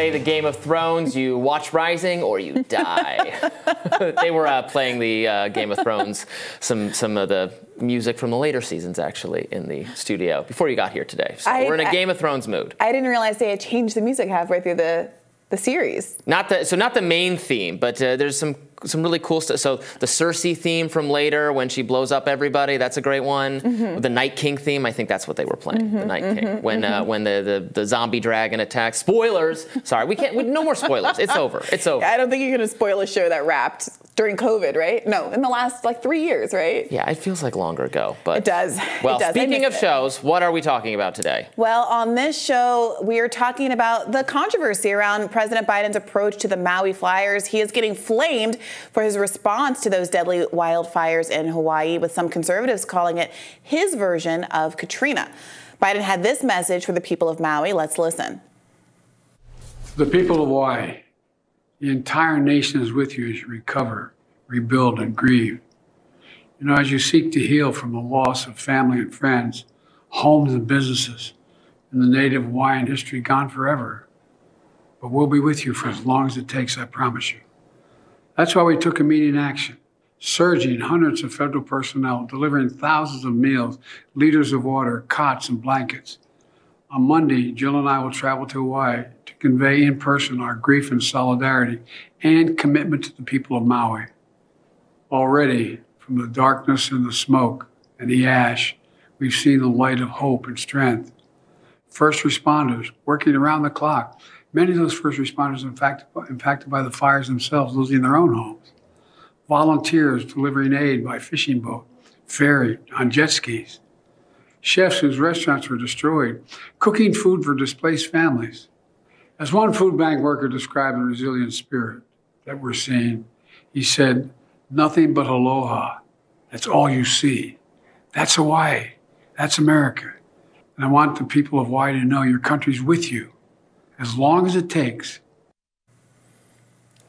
play the Game of Thrones, you watch Rising or you die. They were playing the Game of Thrones, some of the music from the later seasons, actually, in the studio before you got here today. So we're in a Game of Thrones mood. I didn't realize they had changed the music halfway through the series. Not the main theme, but there's some really cool stuff. So the Cersei theme from later, when she blows up everybody, that's a great one. The Night King theme, I think that's what they were playing. The Night King, when the zombie dragon attacks. Spoilers. Sorry, we can't. No more spoilers. It's over. It's over. I don't think you're gonna spoil a show that wrapped during COVID, right? No, in the last 3 years, right? Yeah, it feels like longer ago, but it does. Well, it does. Speaking of shows, what are we talking about today? Well, on this show, we are talking about the controversy around President Biden's approach to the Maui fires. He is getting flamed for his response to those deadly wildfires in Hawaii, with some conservatives calling it his version of Katrina. Biden had this message for the people of Maui. Let's listen. The people of Hawaii, the entire nation is with you as you recover, rebuild, and grieve. You know, as you seek to heal from the loss of family and friends, homes and businesses, and the native Hawaiian history gone forever. But we'll be with you for as long as it takes, I promise you. That's why we took immediate action, surging hundreds of federal personnel, delivering thousands of meals, liters of water, cots, and blankets. On Monday, Jill and I will travel to Hawaii to convey in person our grief and solidarity and commitment to the people of Maui. Already, from the darkness and the smoke and the ash, we've seen the light of hope and strength. First responders working around the clock. Many of those first responders impacted by the fires themselves, losing their own homes. Volunteers delivering aid by fishing boat, ferry, on jet skis. Chefs whose restaurants were destroyed, cooking food for displaced families. As one food bank worker described the resilient spirit that we're seeing, he said, "Nothing but aloha. That's all you see. That's Hawaii. That's America. And I want the people of Hawaii to know your country's with you, as long as it takes."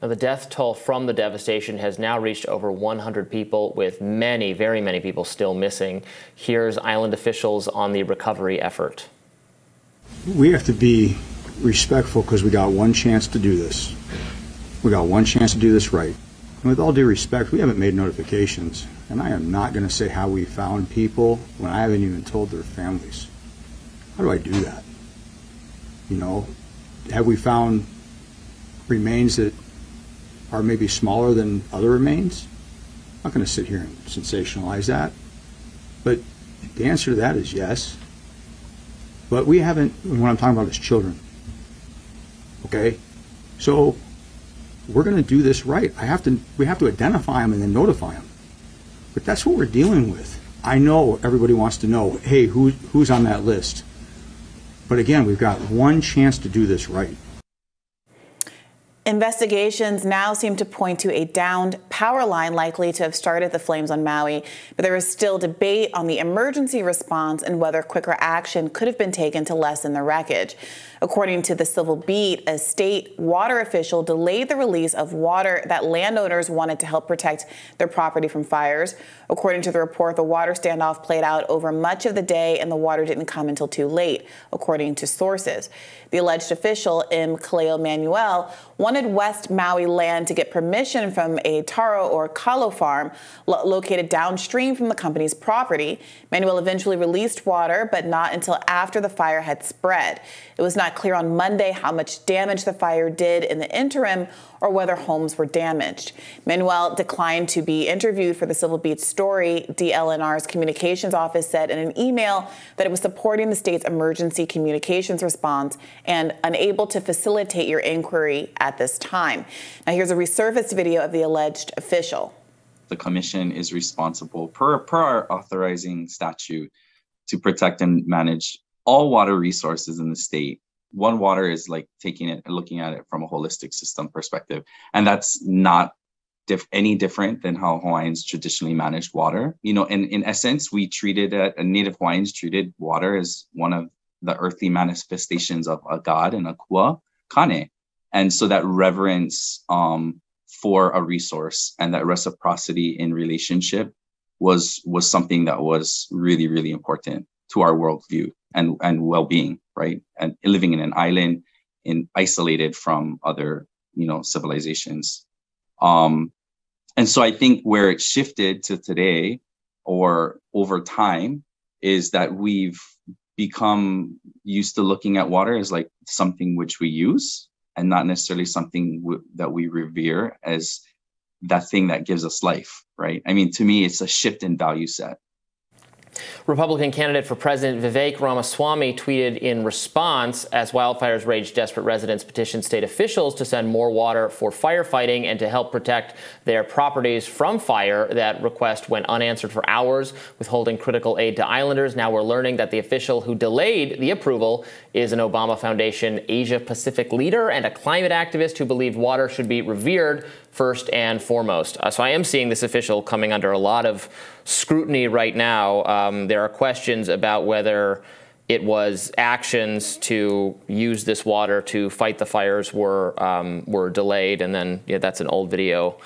Now, the death toll from the devastation has now reached over 100 people, with many, very many people still missing. Here's island officials on the recovery effort. We have to be respectful because we got one chance to do this. We got one chance to do this right. And with all due respect, we haven't made notifications. And I am not going to say how we found people when I haven't even told their families. How do I do that? You know, have we found remains that are maybe smaller than other remains? I'm not going to sit here and sensationalize that. But the answer to that is yes. But we haven't, what I'm talking about is children. Okay? So we're going to do this right. We have to identify them and then notify them. But that's what we're dealing with. I know everybody wants to know, hey, who's on that list? But again, we've got one chance to do this right. Investigations now seem to point to a downed power line likely to have started the flames on Maui, but there is still debate on the emergency response and whether quicker action could have been taken to lessen the wreckage. According to the Civil Beat, a state water official delayed the release of water that landowners wanted to help protect their property from fires. According to the report, the water standoff played out over much of the day and the water didn't come until too late, according to sources. The alleged official, M. Kaleo Manuel, wanted West Maui land to get permission from a taro or kalo farm located downstream from the company's property. Manuel eventually released water, but not until after the fire had spread. It was not clear on Monday how much damage the fire did in the interim or whether homes were damaged. Manuel declined to be interviewed for the Civil Beat story. DLNR's communications office said in an email that it was supporting the state's emergency communications response and unable to facilitate your inquiry at this time. Now here's a resurfaced video of the alleged official. The commission is responsible per our authorizing statute to protect and manage all water resources in the state. One Water is like taking it and looking at it from a holistic system perspective. And that's not any different than how Hawaiians traditionally managed water. You know, in essence, we treated Native Hawaiians treated water as one of the earthly manifestations of a god and a kua kane. And so that reverence for a resource and that reciprocity in relationship was something that was really, really important to our worldview and well-being, right? And living in an island, isolated from other, civilizations. And so I think where it shifted to today or over time is that we've become used to looking at water as like something which we use and not necessarily something that we revere as that thing that gives us life, right? I mean, to me, it's a shift in value set. Republican candidate for president Vivek Ramaswamy tweeted in response, as wildfires rage, desperate residents petitioned state officials to send more water for firefighting and to help protect their properties from fire. That request went unanswered for hours, withholding critical aid to islanders. Now we're learning that the official who delayed the approval is an Obama Foundation Asia Pacific leader and a climate activist who believed water should be revered first and foremost. So I am seeing this official coming under a lot of scrutiny right now. There are questions about whether it was actions to use this water to fight the fires were delayed, and then that's an old video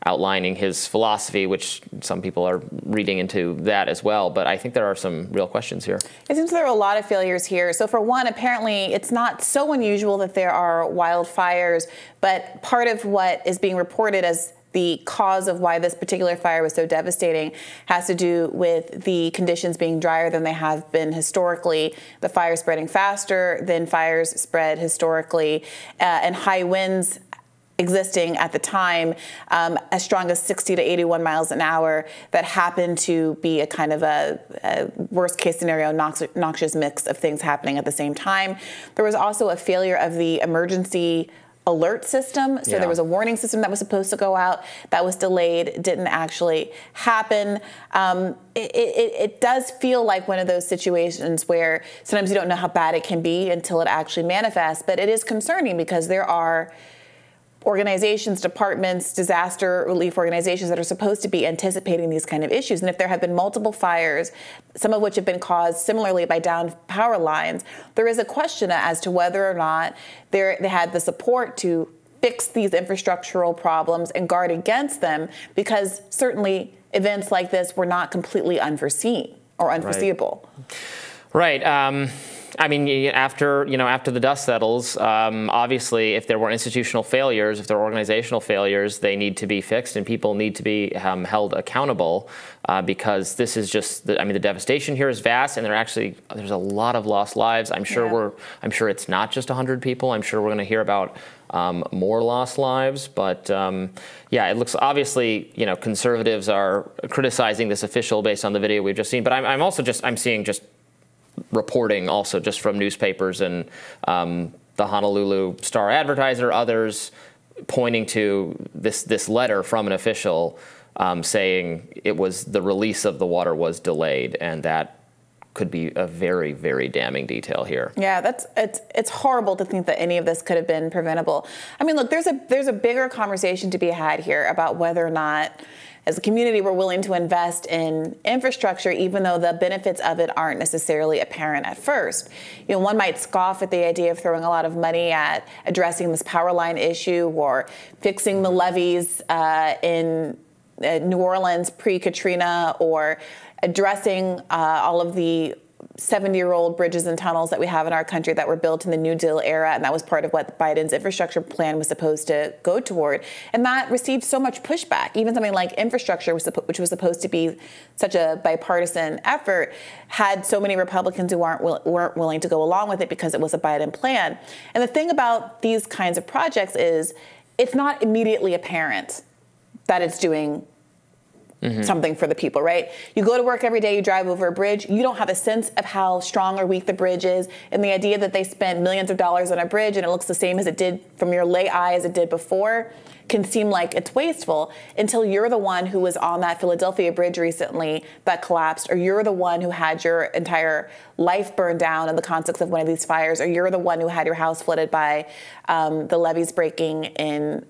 outlining his philosophy, which some people are reading into that as well. But I think there are some real questions here. It seems there are a lot of failures here. So for one, apparently it's not so unusual that there are wildfires, but part of what is being reported as the cause of why this particular fire was so devastating has to do with the conditions being drier than they have been historically, the fire spreading faster than fires spread historically, and high winds existing at the time, as strong as 60 to 81 miles an hour, that happened to be a kind of a worst case scenario, noxious mix of things happening at the same time. There was also a failure of the emergency alert system. So there was a warning system that was supposed to go out that was delayed, didn't actually happen. It does feel like one of those situations where sometimes you don't know how bad it can be until it actually manifests, but it is concerning because there are organizations, departments, disaster relief organizations that are supposed to be anticipating these kind of issues. And if there have been multiple fires, some of which have been caused similarly by downed power lines, there is a question as to whether or not they had the support to fix these infrastructural problems and guard against them, because certainly events like this were not completely unforeseen or unforeseeable. Right. I mean, after the dust settles, obviously, if there were institutional failures, if there were organizational failures, they need to be fixed, and people need to be held accountable, because this is just, the devastation here is vast, and there's a lot of lost lives. I'm sure it's not just 100 people. I'm sure we're going to hear about more lost lives, but it looks obviously, conservatives are criticizing this official based on the video we've just seen, but I'm seeing reporting also just from newspapers and the Honolulu Star Advertiser, others pointing to this letter from an official saying it was the release of the water was delayed, and that could be a very, very damning detail here. Yeah, it's horrible to think that any of this could have been preventable. I mean, look, there's a bigger conversation to be had here about whether or not, as a community, we're willing to invest in infrastructure, even though the benefits of it aren't necessarily apparent at first. One might scoff at the idea of throwing a lot of money at addressing this power line issue or fixing the levees in New Orleans pre-Katrina, or addressing all of the 70-year-old bridges and tunnels that we have in our country that were built in the New Deal era, and that was part of what Biden's infrastructure plan was supposed to go toward. And that received so much pushback. Even something like infrastructure, which was supposed to be such a bipartisan effort, had so many Republicans who weren't willing to go along with it because it was a Biden plan. And the thing about these kinds of projects is it's not immediately apparent that it's doing something for the people, right? You go to work every day, you drive over a bridge, you don't have a sense of how strong or weak the bridge is. And the idea that they spent millions of dollars on a bridge and it looks the same as it did from your lay eye as it did before can seem like it's wasteful until you're the one who was on that Philadelphia bridge recently that collapsed, or you're the one who had your entire life burned down in the consequence of one of these fires, or you're the one who had your house flooded by the levees breaking in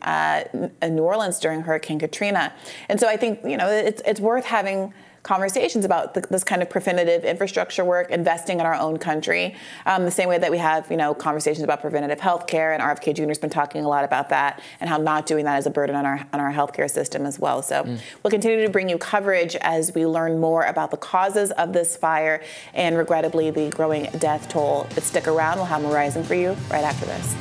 New Orleans during Hurricane Katrina. And so I think, it's worth having conversations about this kind of preventative infrastructure work, investing in our own country, the same way that we have, conversations about preventative health care, and RFK Jr. has been talking a lot about that and how not doing that is a burden on our healthcare system as well. So we'll continue to bring you coverage as we learn more about the causes of this fire and, regrettably, the growing death toll. But stick around. We'll have more Rising for you right after this.